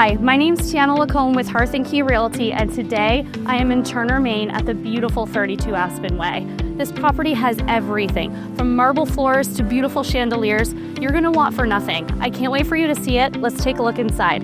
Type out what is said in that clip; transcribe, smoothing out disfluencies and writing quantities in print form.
Hi, my name's Tiana Lacombe with Hearth & Key Realty, and today I am in Turner, Maine at the beautiful 32 Aspen Way. This property has everything, from marble floors to beautiful chandeliers. You're gonna want for nothing. I can't wait for you to see it. Let's take a look inside.